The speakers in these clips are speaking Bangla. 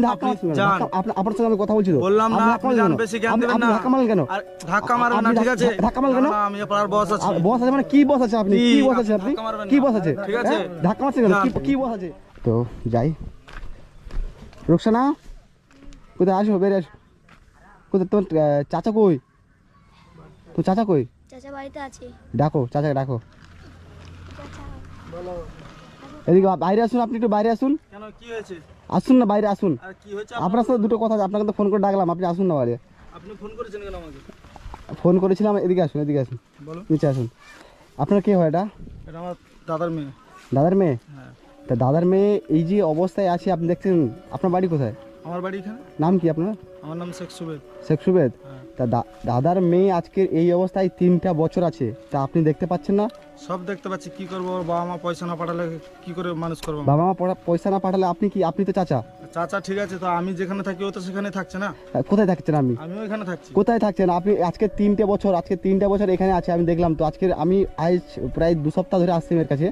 ধাক্কা আপনার সঙ্গে আমি কথা বলছি তো, বললাম না আপনি জান বেশি জ্ঞান দিবেন না। ধাক্কা মারলেন কেন? ধাক্কা মারবেন না, ঠিক আছে? ধাক্কা মারলেন কেন? আমি পাড়ার বস আছি। বস আছে মানে কি বস আছে আপনি? কি বস আছে আপনি? কি বস আছে? ঠিক আছে, ধাক্কা মারছেন কেন? কি বস আছে? তো যাই। রুকসানা কোথায় আসো? বেরিয়ে আসো। কোথায় তোর চাচা কই? তো চাচা কই? চাচা বাড়িতে আছে। ডাকো চাচাকে ডাকো। এদিকে বাইরে আসুন, আপনি একটু বাইরে আসুন। কেন কি হয়েছে? আসুন না বাইরে আসুন। আর কি হয়েছে? আপনার সাথে দুটো কথা আছে, আপনাকে তো ফোন করে ডাকলাম, আপনি আসুন না বাইরে। আপনি ফোন করেছেন কেন আমাকে? ফোন করেছিলাম, এদিকে আসুন, এদিকে আসুন, বলো। নিচে আসুন। আপনার কে হয় এটা? এটা আমার দাদার মেয়ে। দাদার মেয়ে? হ্যাঁ। তা দাদার মেয়ে এই যে অবস্থায় আছে আপনি দেখছেন, আপনার বাড়ি কোথায়? আমার বাড়ি এখানে। নাম কি আপনার? আমার নাম শেখ সুবেদ। শেখ সুবেদ? হ্যাঁ। তা দাদার মেয়ে আজকের এই অবস্থায় 3টা বছর আছে, তা আপনি দেখতে পাচ্ছেন না? সব দেখতে পাচ্ছি, কি করবো? ওর বাবা মা পয়সা না পাঠালে কি করে মানুষ করবো? বাবা মা পয়সা না পাঠালে আপনি কি? আপনি তো চাচা। চাচা ঠিক আছে, তো আমি যেখানে থাকি ও তো সেখানে থাকছে না। কোথায় থাকছেন আপনি? আমিও এখানে থাকছি। কোথায় থাকছেন আপনি? আজকে 3টে বছর এখানে আছে, আমি দেখলাম তো। আজকে আমি আজ প্রায় 2 সপ্তাহ ধরে আসছি এর কাছে,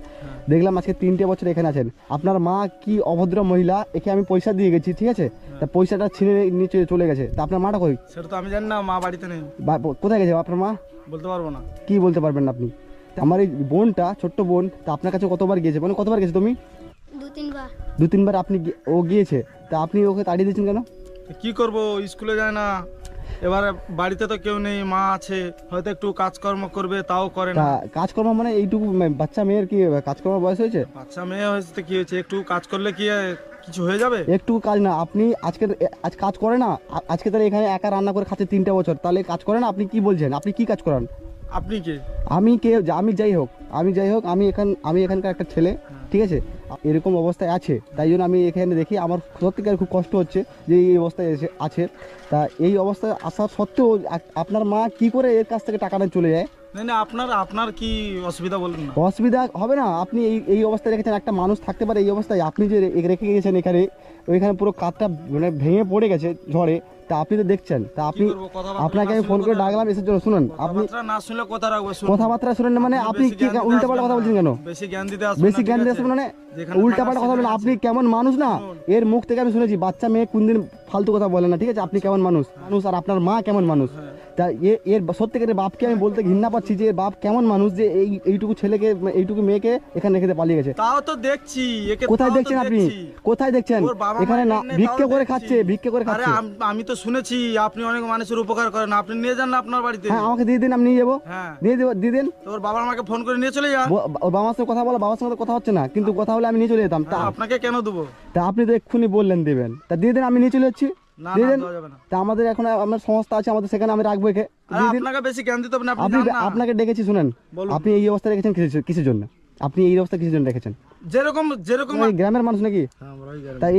দেখলাম আজকে 3টে বছর এখানে আছেন। আপনার মা কি অভদ্র মহিলা, একে আমি পয়সা দিয়ে গেছি, ঠিক আছে? তা পয়সাটা ছিনে নিচে চলে গেছে, তা আপনার মাটা কই? সেটা তো আমি জানি না, মা বাড়িতে নেই। কোথায় গেছে আপনার মা? বলতে পারবো না। কি বলতে পারবেন না আপনি? আমার এই বোনটা, ছোট্ট বোন, তা আপনার কাছে কতবার গিয়েছে? মানে কতবার গেছে তুমি? 2-3 বার। 2-3 বার আপনি ও গিয়েছে, তা আপনি ওকে তাড়িয়ে দিয়েছেন কেন? তো কি করব, স্কুলে যায় না, এবারে বাড়িতে তো কেউ নেই, মা আছে, হয়তো একটু কাজকর্ম করবে, তাও করে তা না। কাজকর্ম মানে এইটুকু বাচ্চা মেয়ের কি কাজকর্ম বয়স হয়েছে? বাচ্চা মেয়ে হয়েছে তো কি হয়েছে, একটু কাজ করলে কি কিছু হয়ে যাবে? একটু কাজ না, আপনি আজ কাজ করে না? আজকে তাহলে এখানে একা রান্না করে খাচ্ছে 3টে বছর, তাহলে কাজ করে না? আপনি কি বলছেন? আপনি কি কাজ করান? আপনি কে? আমি যাই হোক, আমি এখানকার একটা ছেলে, ঠিক আছে? এরকম অবস্থায় আছে, তাই জন্য আমি এখানে দেখি, আমার সত্যিকার খুব কষ্ট হচ্ছে যে এই অবস্থায় আছে। তা এই অবস্থায় আসার সত্ত্বেও আপনার মা কি করে এর কাছ থেকে টাকা নিয়ে চলে যায়? না না, আপনার কি অসুবিধা বলুন না। অসুবিধা হবে না? আপনি এই অবস্থায় রেখেছেন, একটা মানুষ থাকতে পারে এই অবস্থায়? আপনি যে রেখে গেছেন এখানে, ওইখানে পুরো কাঠটা মানে ভেঙে পড়ে গেছে ঝড়ে, তা আপনি তো দেখছেন। তা আপনি, আপনাকে আমি ফোন করে ডাকলাম এসে জন্য, শুনুন আপনি না শুনলে কথা রাখবো, কথাবার্তা শুনেন না, মানে আপনি কি উল্টাপাল্টা কথা বলছেন কেন? বেশি জ্ঞান দিতে আসবেন মানে উল্টাপাল্টা কথা বলেন? আপনি কেমন মানুষ না? এর মুখ থেকে আমি শুনেছি বাচ্চা মেয়ে কোনদিন ফালতু কথা বলে না, ঠিক আছে? আপনি কেমন মানুষ, আর আপনার মা কেমন মানুষ? তা এর সত্যিকারের বাপকে আমি বলতে ঘৃণা পাচ্ছি যে বাপ কেমন মানুষ, যে এইটুকু ছেলেকে, এইটুকু মেয়েকে এখানে রেখে পালিয়ে গেছে। তাও তো দেখছি, কোথায় দেখছেন আপনি? কোথায় দেখছেন? এখানে না ভিক্ষে করে খাচ্ছে। আরে আমি তো শুনেছি আপনি অনেক মানুষের উপকার করেন, আপনি নিয়ে যান না আপনার বাড়িতে। হ্যাঁ, আমাকে দিয়ে দিন, আমি নিয়ে যাবো। হ্যাঁ, দিয়ে দিন। তোর বাবার মাকে ফোন করে নিয়ে চলে যা। বাবার সঙ্গে কথা বলো, বাবার সঙ্গে কথা হচ্ছে না, কিন্তু কথা হলে আমি নিয়ে চলে যেতাম। তা আপনাকে কেন দেবো? তা আপনি তো এক্ষুনি বললেন দেবেন, তা দিয়ে দেন, আমি নিয়ে চলে যাচ্ছি। না দিয়ে না, দেন। দেওয়া যাবে না। তা আমাদের এখন আমার সংস্থা আছে, আমাদের সেখানে আমি রাখবো একে। আরে আপনাকে বেশি জ্ঞান দিতে হবে না, আপনি আপনি যান না। আপনাকে ডেকেছি, শুনেন, বলুন। আপনি এই অবস্থায় রেখেছেন কিসের জন্য? আপনি এই অবস্থা কিসের জন্য রেখেছেন? যেরকম এই গ্রামের মানুষ নাকি? তাই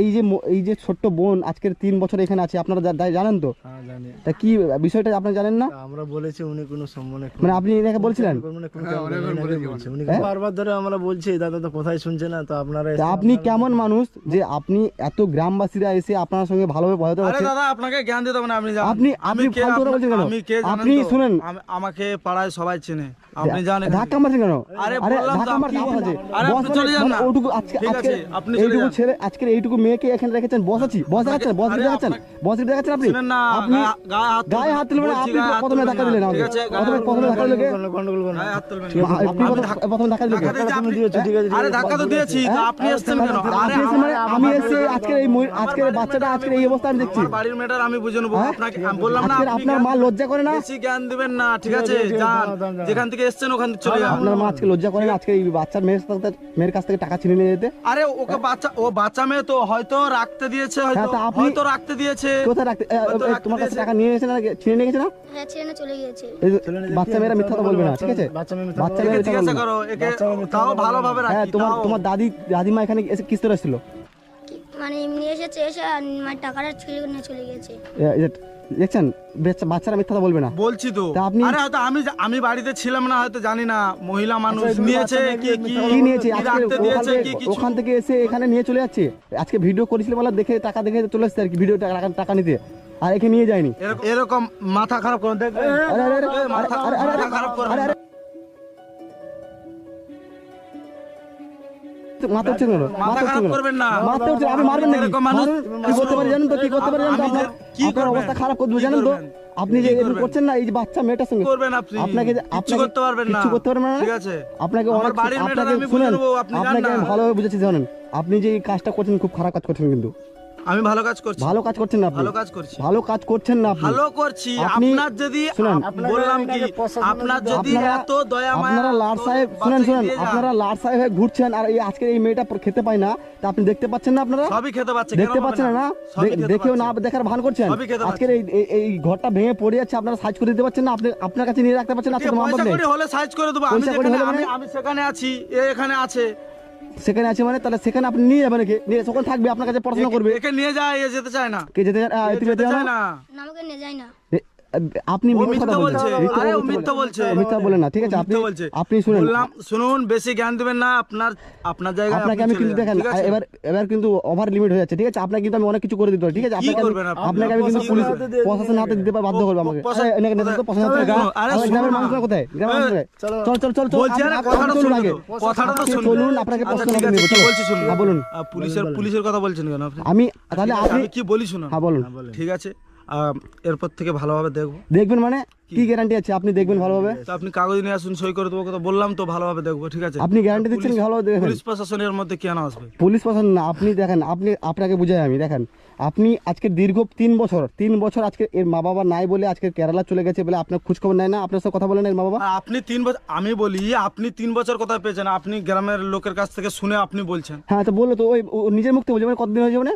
এই যে ছোট্ট বোন আজকের 3 বছর এখানে আছে, আপনারা জানেন তো? হ্যাঁ জানি। তা কি বিষয়টা আপনারা জানেন না? আমরা বলেছি, উনি কোনো সম্মানে মানে আপনি এনাকে বলছিলেন? উনি বারবার ধরে আমরা বলছি, দাদা তো কোথায় শুনছে না, তো আপনারা তা আপনি কেমন মানুষ যে আপনি এত গ্রামবাসীরা এসে আপনার সঙ্গে ভালোভাবে বোঝাতে আরে পারছেন? দাদা, আপনাকে জ্ঞান দিতে হবে না, আপনি যান। আপনি কে? ফালতু কথা বলছেন কেন? আমি কে জানেন আপনি তো? শুনেন, আমাকে পাড়ায় সবাই চেনে, আপনি জানেন। ধাক্কা মারছেন কেন? আরে আরে বললাম তো, ধাক্কা মারতে আপনি- কি আছে? আরে আপনি চলে যান না। ওটুকু ঠিক আছে, আপনি চলে এইটুকু যান। ছেলে, আজকের এইটুকু মেয়েকে এখানে রেখেছেন, বস দেখাচ্ছেন আপনি? শুনেন না, আপনি গায়ে গায়ে হাত হাত তুলবেন না। তুলবেন না, বলছি, আপনি গায়ে হাত প্রথমে তুলবেন ধাক্কা না। দিলেন ঠিক আমাকে। আছে, প্রথমে ধাক্কা দিলেন গন্ডগোল করবেন না। গায়ে হাত তুলবেন না। আপনি প্রথমে ধাক্কা দিলেন। ধাক্কা দিয়েছি, আপনি- দিয়েছো, ঠিক আছে, ঠিক আরে আছে, ধাক্কা তো দিয়েছি, তো আপনি এসছেন কেন? আরে আপনি এসে মানে আমি এসে আজকের এই বাচ্চাটা আজকের এই অবস্থা আমি দেখছি। আমার বাড়ির মেয়েটার আমি বুঝে নেবো। হ্যাঁ? আপনাকে আমি বললাম না, আজকের আপনি আপনার মা লজ্জা করে না? বেশি জ্ঞান দিবেন না, ঠিক আছে? যান, যেখান থেকে এসছেন ওখান থেকে চলে যান। আপনার মা আজকে লজ্জা করে না আজকে এই বাচ্চার মেয়ের কাছ থেকে টাকা ছিনে নিয়ে যেতে? আরে ওকে বাচ্চা মেয়ে তো হয়তো রাখতে দিয়েছে, হ্যাঁ, তা আপনি- হয়তো রাখতে দিয়েছে। কোথায় রাখতে তোমার কাছে টাকা নিয়ে গেছে না, ছিনে নিয়ে গেছে না? হ্যাঁ, ছেড়ে চলে গিয়েছে। এই যে বাচ্চা মেয়েরা মিথ্যা কথা বলবে না, ঠিক আছে? বাচ্চা মেয়ে বাচ্চা একে মেয়েরা জিজ্ঞাসা করো, একে তাও ভালোভাবে হ্যাঁ, রাখি। তোমার দাদিমা এখানে এসে কিস্তি আসছিল? মানে এমনি এসেছে, এসে আর মানে টাকাটা ছেড়ে নিয়ে চলে গিয়েছে। দেখছেন, বাচ্চারা মিথ্যা কথা বলবে না। বলছি তো। তা আপনি- আরে হয়তো আমি বাড়িতে ছিলাম না, হয়তো জানি না, মহিলা মানুষ নিয়েছে, কি নিয়েছে কি আজকে রাখতে দিয়েছে, কি কিছু। ওখান থেকে এসে এখানে নিয়ে চলে যাচ্ছে। আজকে ভিডিও করেছিল বলে দেখে টাকা দেখে চলে এসছে আর কি, ভিডিও টাকা নিতে, আর একে নিয়ে যায়নি। এরকম মাথা খারাপ করো, দেখবেন মাথা খারাপ করো। মাথা হচ্ছে কেন? মাথা হচ্ছে খারাপ কেন? করবেন না। মাথা হচ্ছে, আপনি মারবেন নাকি? এরকম মানুষ কি করতে পারি জানেন তো? কি করতে পারি জানেন তো? আমি যে- কি আপনার করবেন? অবস্থা খারাপ করবে কি জানেন তো? করবেন? আপনি যে কি এরকম করবেন? করছেন না, এই যে বাচ্চা মেয়েটার সঙ্গে করবেন আপনি আপনাকে কিচ্ছু করতে পারবেন না। কিচ্ছু করতে পারবেন না, ঠিক আছে আপনাকে আমার অনেক বাড়ির মেয়েটা আপনাকে আমি বুঝে শুনেন, নেবো, আপনি জান আপনাকে না। আমি ভালোভাবে বুঝেছি জানেন, আপনি যে এই কাজটা করছেন খুব খারাপ কাজ করছেন, কিন্তু আমি ভালো কাজ করছি, ভালো কাজ করছেন না আপনি, ভালো কাজ করছি, ভালো কাজ করছেন না আপনি। ভালো করছি। আপনি- আপনার যদি শুনেন, বললাম কি আপনাকে প্রশাসনের আপনার যদি আপনারা- এত দয়া মায়া আপনারা লাট সাহেব শুনেন বাচ্চাকে শুনেন দিয়ে যান, আপনারা লাট সাহেব হয়ে ঘুরছেন, আর এই আজকে এই মেয়েটা খেতে পায় না, তা আপনি দেখতে পাচ্ছেন না? আপনারা সবই খেতে পাচ্ছে, দেখতে কেন পাচ্ছেন পাবে না? সবই খেতে দেখেও না পাচ্ছে। দেখার ভান করছেন। সবই খেতে আজকের এই ঘরটা ভেঙে পড়ে যাচ্ছে, আপনারা সাইজ করে দিতে পারছেন না, আপনি আপনার কাছে নিয়ে রাখতে পারছেন না? ঠিক আজকে আছে, মামলা পয়সা নেই, কড়ি হলে সাইজ করে দেবো। আমি পয়সা কড়ি যেখানে হলে মানে? আমি সেখানে আছি, এ এখানে আছে, সেখানে আছে মানে তাহলে সেখানে আপনি নিয়ে যাবেন, নাকি নিয়ে তখন থাকবে আপনার কাছে পড়াশোনা করবে? একে নিয়ে যায়, এ যেতে চায় না, কে যেতে এ তুমি যেতে যেতে চায় না? না। না, আমাকে নিয়ে যায় না। আপনি ও মিথ্যা কথা মিথ্যা বলছেন, বলছে, আরে ও মিথ্যা বলছে, মিথ্যা বলেন না, ঠিক আছে? আপনি মিথ্যা বলছে। আপনি শুনেন, বললাম শুনুন, বেশি জ্ঞান দিবেন না, আপনার জায়গায় আপনাকে আপনি আমি চলে কিন্তু যান, দেখেন ঠিক আছে? এবার কিন্তু ওভার লিমিট হয়ে যাচ্ছে, ঠিক আছে? আপনাকে কিন্তু আমি অনেক কিছু করে দিতে পারি, ঠিক আছে? কি আপনাকে করবেন আপনি? আপনাকে আমি কিন্তু কি পুলিশ করবেন? প্রশাসনের হাতে দিতে বাধ্য করবো আমাকে। প্রশাসন- আরে, এনাকে নেতা তো প্রশাসন হাতে চলো, আরে আমাদের শোনো গ্রামের না। মানুষরা কোথায়? গ্রামের মানুষরা চলো। চল চল চল চল বলছি, আরে আপনি কথাটা চলুন শুনুন আগে, তো, কথাটা তো আপনি শুনুন। চলুন, আপনাকে আচ্ছা, প্রশাসনের ঠিক হাতে আছে, নেবো, কি চলো। বলছি শুনুন। হ্যাঁ বলুন। পুলিশের কথা বলছেন কেন আপনি? আমি তাহলে ঠিক আছে, আপনি আমি কি বলি শুনুন। হ্যাঁ বলুন। ঠিক আছে, এরপর থেকে ভালোভাবে দেখবো। দেখবেন মানে কি গ্যারান্টি আছে আপনি দেখবেন ভালোভাবে? তো আপনি কাগজ নিয়ে আসুন, সই করে দেবো, কথা বললাম তো, ভালোভাবে দেখবো, ঠিক আছে? আপনি গ্যারান্টি দিচ্ছেন পুলিশ- ভালোভাবে দেখেন? পুলিশ প্রশাসনের মধ্যে কেন আসবে? পুলিশ প্রশাসন না, আপনি দেখেন, আপনাকে বুঝাই আমি, দেখেন আপনি আজকে দীর্ঘ 3 বছর আজকে এর মা বাবা নাই বলে আজকে কেরালা চলে গেছে বলে আপনার খোঁজ খবর নেয় না, আপনার সাথে কথা বলেন এর মা বাবা? আর আপনি 3 বছর, আমি বলি আপনি 3 বছর কোথায় পেয়েছেন? আপনি গ্রামের লোকের কাছ থেকে শুনে আপনি বলছেন। হ্যাঁ তো বললো তো, ওই ও নিজের মুখ থেকে বলছে, মানে কতদিন হয়েছে মানে?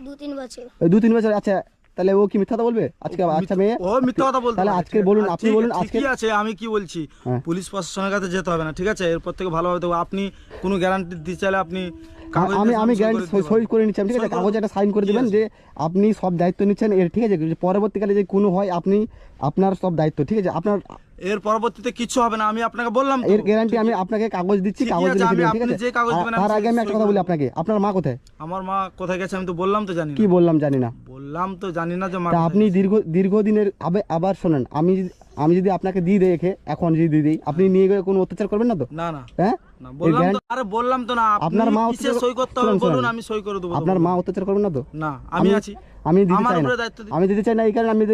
2-3 বছর। 2-3 বছর। আচ্ছা তাহলে ও কি মিথ্যা কথা বলবে আজকে? আচ্ছা মেয়ে ও মিথ্যা কথা বলতে তাহলে পারে, আজকে ঠিক আছে? বলুন, আর আপনি ঠিক- বলুন আজকে। ঠিকই আছে, আমি কি বলছি, হ্যাঁ। পুলিশ প্রশাসনের কাছে যেতে হবে না, ঠিক আছে? এরপর থেকে ভালোভাবে দেখবো। আপনি কোনো গ্যারান্টি দিতে চাইলে আপনি কাগজ আমি দিয়ে আমি সই গ্যারান্টি করে দিতে সই করে নিচ্ছি, ঠিক সই আছে? করে- কাগজে একটা সাইন করে ঠিক দিবেন আছে। যে আপনি সব দায়িত্ব নিচ্ছেন এর, ঠিক আছে? যে পরবর্তীকালে যে কোনো হয় আপনি আপনার সব দায়িত্ব, ঠিক আছে? আপনার এর পরবর্তীতে কিছু হবে না, আমি আপনাকে বললাম তো। এর গ্যারান্টি আমি আপনাকে কাগজ দিচ্ছি, ঠিকই কাগজ আছে, লিখে আমি দিবেন, ঠিক আপনি আছে? যে কাগজ দিবেন আমি তার আগে আমি সই একটা কথা করে বলি দেব। আপনাকে, আপনার মা কোথায়? আমার মা কোথায় গেছে আমি তো বললাম তো, জানি না। কি বললাম জানি না। বললাম তো জানি না যে মা তা কোথায় আপনি গেছে। দীর্ঘদিনের আবার শোনেন, আমি যদি আপনাকে দিয়ে রেখে এখন যদি দিয়ে দিই, আপনি নিয়ে গিয়ে কোনো অত্যাচার করবেন না তো? না না হ্যাঁ না, বললাম তো, আরে বললাম তো না, আপনার মা কিসে অত্যাচার- সই করতে হবে শুনুন, বলুন, শুনুন। আমি সই করে দেবো। আপনার মা অত্যাচার করবেন না তো? না, আমি আছি, আমি দিতে আমার চাই না, উপরে দায়িত্ব দিন। আমি দিতে চাই না, এই কারণে আমি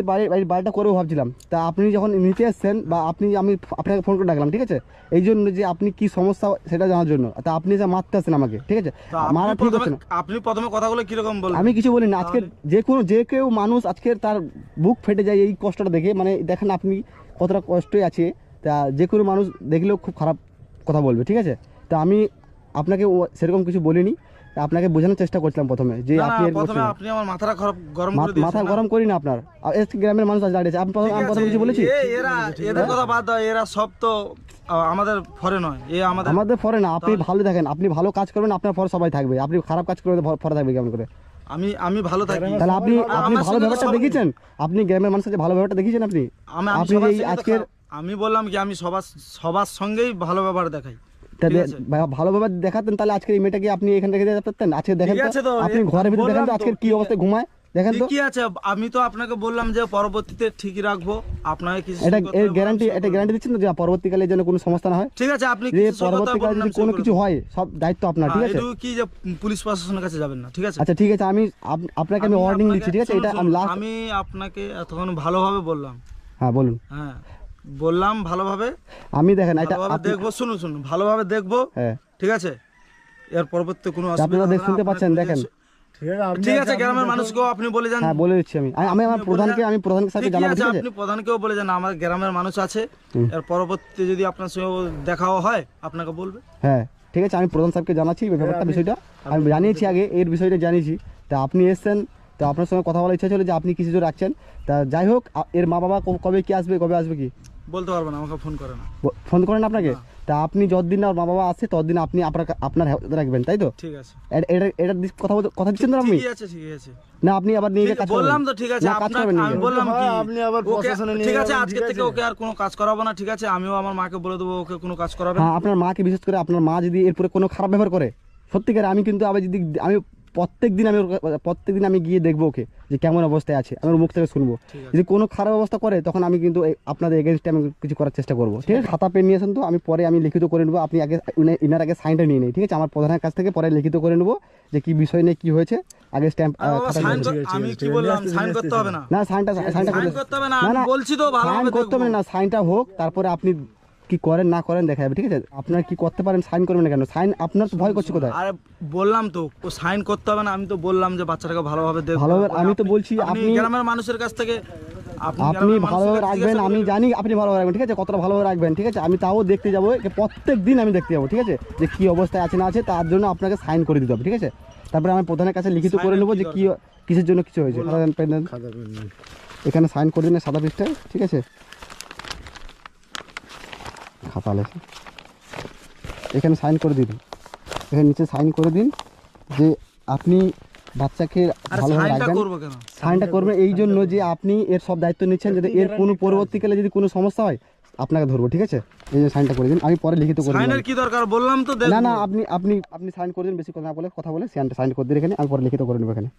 বাড়িটা করেও ভাবছিলাম। তা আপনি যখন নিতে এসছেন বা আমি আপনাকে ফোন করে ডাকলাম, ঠিক আছে? এই জন্য যে আপনি কি সমস্যা সেটা জানার জন্য। তা আপনি যা মারতে আসছেন আমাকে, ঠিক আছে? তো আপনি মারা ঠিক হচ্ছে না। আপনি প্রথমে কথাগুলো কিরকম বলবেন? আমি কিছু বলি না। আজকের যে কেউ মানুষ আজকের তার বুক ফেটে যায় এই কষ্টটা দেখে, মানে দেখেন আপনি কতটা কষ্টই আছে। তা যে কোনো মানুষ দেখলেও খুব খারাপ কথা বলবে, ঠিক আছে? তা আমি আপনাকে সেরকম কিছু বলিনি, তা আপনাকে বোঝানোর চেষ্টা করছিলাম প্রথমে যে না, আপনি না, এরকম প্রথমে করছেন। আপনি আমার মাথাটা গরম করে দিয়েছেন মাথা না? গরম করি না আপনার, গ্রামের মানুষ আজ দাঁড়িয়েছে, আমি ঠিক প্রথমে আছে, কিছু বলেছি? এদের কথা বাদ দাও, এরা সব তো আমাদের ফরে নয়, আমাদের ফরে না। আপনি ভালো দেখেন, আপনি ভালো কাজ করবেন, আপনার ফরে সবাই থাকবে। আপনি খারাপ কাজ করবেন, ফরে থাকবে কেমন করে? আমি ভালো থাকি। তাহলে আপনি আমার ভালো সঙ্গে তো ব্যাপারটা সবাই- দেখেছেন? আপনি গ্রামের মানুষের যে ভালো ব্যাপারটা দেখেছেন আপনি? আমি আপনি সবার যে সঙ্গে তো আজকের আমি বললাম কি, আমি সবার সঙ্গেই ভালো ব্যবহার দেখাই। তা ঠিক আছে। ভালো ব্যাপার দেখাতেন, তাহলে আজকে এই মেয়েটাকে আপনি এখান থেকে যেতে পারতেন। আজকে দেখেন ঠিক আছে তো, তো, আপনি ঘরের ভিতরে দেখেন তো বললাম আজকের তো, কি অবস্থায় ঘুমায়, দেখেন তো। ঠিকই আছে, আমি তো আপনাকে বললাম যে পরবর্তীতে ঠিকই রাখবো, আপনাকে কিছু এটা সই করতে এর হবে, গ্যারান্টি, সই এটা করবো। গ্যারান্টি দিচ্ছেন তো যে পরবর্তীকালে যেন কোনো সমস্যা না হয়? ঠিক আছে, আপনি যে কিছু সই করতে হবে পরবর্তীকালে বলুন, যদি আমি সই কোনো করে কিছু দেবো। হয় সব দায়িত্ব আপনার, ঠিক আছে? এটুকু কি যে পুলিশ প্রশাসনের কাছে যাবেন না, ঠিক আছে? আচ্ছা ঠিক আছে, আমি আপনাকে আমি ওয়ার্নিং দিচ্ছি, ঠিক আছে? শুনুন, এটা আমি শুনুন, লাস্ট। আমি আপনাকে এতক্ষণ ভালোভাবে বললাম, হ্যাঁ বলুন। হ্যাঁ বললাম ভালোভাবে, আমি দেখেন এটা ভালোভাবে দেখবো, শুনুন ভালোভাবে দেখবো, হ্যাঁ ঠিক আছে? এর পরবর্তীতে কোনো আপনারা অসুবিধা হবে না, শুনতে আপনার পাচ্ছেন, নিজস্ব- দেখেন। ঠিক আছে, গ্রামের মানুষকেও আপনি বলে যান। হ্যাঁ বলে দিচ্ছি আমি আমার প্রধানকে সাথে ঠিকই জানাবো, আছে, ঠিক আছে? আপনি প্রধানকেও বলে যান, আমার গ্রামের মানুষ আছে, এর পরবর্তীতে যদি আপনার সঙ্গে দেখাও হয় আপনাকে বলবে। হ্যাঁ ঠিক আছে, আমি প্রধান সাহেবকে জানাচ্ছি এই ব্যাপারটা, বিষয়টা আমি জানিয়েছি, আগে এর বিষয়টা জানিয়েছি। তা আপনি এসছেন, তো আপনার সঙ্গে কথা বলার ইচ্ছা ছিল যে আপনি কিছু রাখছেন। তা যাই হোক, এর মা বাবা কবে কি আসবে, কবে আসবে কি বলতে পারবো না, আমাকে ফোন করে না। ফোন করেন আপনাকে? তা আপনি যতদিন না ওর মা বাবা আসে ততদিন আপনি আপনার হেল্প রাখবেন, তাই তো? ঠিক আছে, এটা কথা দিচ্ছেন তো আপনি? ঠিকই আছে, ঠিকই আছে, না আপনি আবার নিয়ে গিয়ে কাজ করবেন? বললাম তো, ঠিক আছে, না, কাজ আপনার করবেন নিয়ে আমি গিয়ে। বললাম কি আপনি আবার ওকে- প্রশাসনে নিয়ে ঠিক আছে, যাবেন, আজকে ঠিক থেকে আছে? ওকে আর কোনো কাজ করাবো না, ঠিক আছে? আমিও আমার মাকে বলে দেবো ওকে কোনো কাজ করাবে না। হ্যাঁ আপনার মাকে, বিশেষ করে আপনার মা যদি এরপরে কোনো খারাপ ব্যবহার করে, সত্যিকারে আমি কিন্তু আবার যদি আমি প্রত্যেকদিন আমি গিয়ে দেখবো ওকে যে কেমন অবস্থায় আছে, আমি ওর মুখ থেকে শুনবো। যদি কোনো খারাপ অবস্থা করে তখন আমি কিন্তু আপনাদের এগেনস্টে আমি কিছু করার চেষ্টা করবো, ঠিক আছে? খাতা পেন নিয়ে আসেন তো, আমি পরে আমি লিখিত করে নেবো। আপনি আগে ইনার আগে সাইনটা নিয়ে নিই, ঠিক আছে? আমার প্রধানের কাছ থেকে পরে লিখিত করে নেবো যে কি বিষয় নিয়ে কি হয়েছে, আগে স্ট্যাম্প আমি কি বললাম, সাইন করতে হবে না, না সাইনটা সাইন করতে হবে না, আমি বলছি তো সাইন ভালোভাবে করতে হবে না, সাইনটা হোক, তারপরে আপনি কি করেন না করেন দেখা যাবে, ঠিক আছে? আপনার কি করতে পারেন, সাইন করবেন না কেন? সাইন আপনার তো ভয় করছে কোথায়? আরে বললাম তো ও সাইন করতে হবে না, আমি তো বললাম যে বাচ্চাটাকে ভালোভাবে দেখো। ভালোভাবে আমি তো বলছি আপনি গ্রামের মানুষের কাছ থেকে আপনি গ্রামের ভালোভাবে মানুষের কাছে রাখবেন, জিজ্ঞাসা আমি করবেন। জানি আপনি ভালোভাবে রাখবেন, ঠিক আছে? কতটা ভালোভাবে রাখবেন, ঠিক আছে? আমি তাও দেখতে যাবো, প্রত্যেক দিন আমি দেখতে যাবো, ঠিক আছে? যে কি অবস্থায় আছে না আছে, তার জন্য আপনাকে সাইন করে দিতে হবে, ঠিক আছে? তারপরে আমি প্রধানের কাছে লিখিত করে নেবো যে কি কিসের জন্য কিছু হয়েছে। Pen than. এখানে সাইন করে দিন সাদা পৃষ্ঠায়, ঠিক আছে? খাতা লেখা এখানে সাইন করে দিন, এখানে নিচে সাইন করে দিন যে আপনি বাচ্চাকে আরে ভালোভাবে সাইনটা রাখবেন। করবো কেন? সাইনটা করবেন এই জন্য যে আপনি এর সব দায়িত্ব নিচ্ছেন, যাতে এর কোনো পরবর্তীকালে যদি কোনো সমস্যা হয় আপনাকে ধরবো, ঠিক আছে? এই যে সাইনটা করে দিন, আমি পরে লিখিত করে দিলাম। সাইনের কি দরকার বললাম তো, দেখো না না, আপনি আপনি আপনি সাইন করে দিন, বেশি কথা না বলে কথা বলে সাইন করে দিন এখানে, আমি পরে লিখিত করে নেবো এখানে,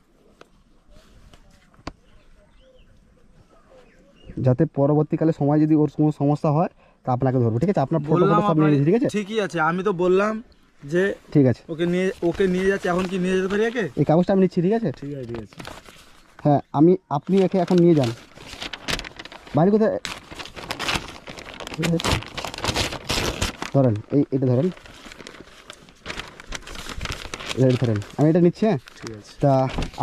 যাতে পরবর্তীকালে সময় যদি ওর কোনো সমস্যা হয় তা আপনাকে ধরবো, ঠিক আছে? আপনার ফটো বললাম সব নিয়ে নিয়েছি, ঠিক আছে? ঠিকই আছে, আমি তো বললাম যে ঠিক আছে, ওকে নিয়ে যাচ্ছে, এখন কি নিয়ে যেতে পারি একে? এই কাগজটা আমি নিচ্ছি, ঠিক আছে? ঠিক আছে, ঠিক আছে। হ্যাঁ, আপনি একে এখন নিয়ে যান। বাড়ি কোথায়? ধরেন এটা ধরেন, ধরেন, আমি এটা নিচ্ছি। হ্যাঁ, ঠিক আছে। তা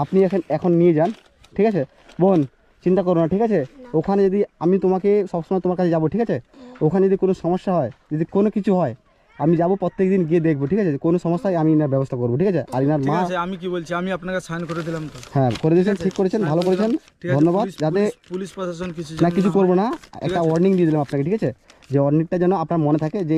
আপনি এখন নিয়ে যান, ঠিক আছে? বোন চিন্তা করো না, ঠিক আছে? ওখানে যদি আমি তোমাকে সবসময় তোমার কাছে যাবো, ঠিক আছে? ওখানে যদি কোনো সমস্যা হয়, যদি কোনো কিছু হয়, আমি যাবো প্রত্যেকদিন গিয়ে দেখবো, ঠিক আছে? কোনো সমস্যায় আমি ইনার ব্যবস্থা করবো, ঠিক আছে? আর ইনার ঠিক মা, আছে, আমি কি বলছি, আমি আপনাকে সাইন করে দিলাম তো। হ্যাঁ করে দিয়েছেন, ঠিক করেছেন, ভালো করেছেন, ঠিক আছে, ধন্যবাদ। যাতে পুলিশ প্রশাসন কিছু না যেন কিছু না করবো হয়। না, একটা ওয়ার্নিং দিয়ে দিলাম আপনাকে, ঠিক আছে? যে ওয়ার্নিংটা যেন আপনার মনে থাকে যে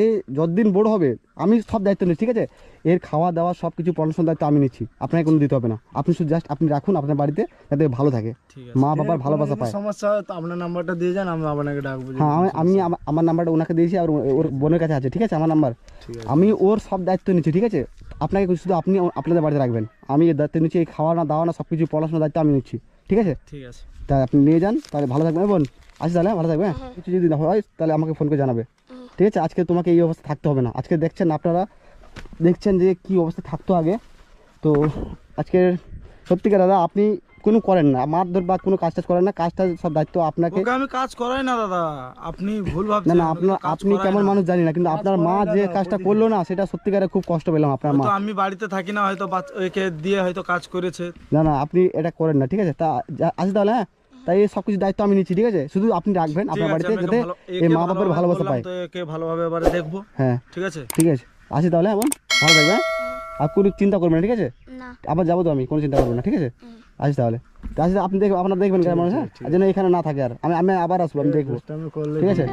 এ যতদিন বড় হবে আমি সব দায়িত্ব নিচ্ছি, ঠিক আছে? এর খাওয়া দাওয়া সব কিছু পড়াশোনার দায়িত্ব আমি নিচ্ছি, আপনাকে কোনো দিতে হবে না। আপনি শুধু জাস্ট আপনি রাখুন আপনার বাড়িতে, যাতে ভালো থাকে, ঠিক আছে, মা বাবার ভালোবাসা কোনো পায়। যদি সমস্যা হয় তো আপনার নাম্বারটা দিয়ে যান, আমরা আপনাকে ডাকবো। যদি হ্যাঁ, কোনো আমি সমস্যা হয়। আমার নাম্বারটা ওনাকে দিয়েছি, আর ওর বোনের কাছে আছে, ঠিক আছে? আমার নাম্বার, ঠিক আছে। আমি ওর সব দায়িত্ব নিচ্ছি, ঠিক আছে? আপনাকে শুধু আপনি আপনাদের বাড়িতে রাখবেন, আমি এর দায়িত্ব নিচ্ছি, এই খাওয়া না দাওয়া না সব কিছু পড়াশোনার দায়িত্ব আমি নিচ্ছি, ঠিক আছে? ঠিক আছে। তা আপনি নিয়ে যান, তাহলে ভালো থাকবেন। বোন আসি তাহলে, ভালো থাকবে। হ্যাঁ, কিছু যদি না হয় তাহলে আমাকে ফোন করে জানাবে, ঠিক আছে? আজকে তোমাকে এই অবস্থা থাকতে হবে না। আজকে আপনারা দেখছেন যে কি অবস্থা থাকতো আগে, তো আজকে সত্যিকার দাদা আপনি কোনো করেন না, মারধর বা কোনো কাজ টাজ করেন না, কাজটা সব দায়িত্ব আপনাকে। ওকে আমি কাজ করাই না দাদা, আপনি ভুল না ভাবছেন। না, আপনি কেমন মানুষ জানি না, কিন্তু আপনার মা যে কাজটা করলো না, সেটা সত্যিকারে খুব কষ্ট পেলাম আপনার মা। তো আমি বাড়িতে থাকি না, হয়তো একে দিয়ে হয়তো কাজ করেছে। না না, আপনি এটা করেন না, ঠিক আছে? তা আসি তাহলে। হ্যাঁ, তাই এই সব কিছু দায়িত্ব আমি নিচ্ছি, ঠিক আছে? শুধু আপনি রাখবেন ঠিক আপনার আছে, বাড়িতে, আমি যাতে এই মা বাবার ভালোবাসা পায়। তো একে ভালোভাবে এবারে দেখবো, হ্যাঁ ঠিক আছে? ঠিক আছে, আসি তাহলে। এখন ভালো থাকবে, হ্যাঁ? আর কোনো চিন্তা করবেন না, ঠিক আছে? না। আবার যাবো তো, আমি কোনো চিন্তা করবেন না, ঠিক আছে? আসি তাহলে। আসি, আপনি আপনারা দেখবেন গ্রামের মানুষ, হ্যাঁ? যেন এখানে না থাকে, আর আমি আবার আসবো, আমি দেখবো, আমি করলে ঠিক আছে?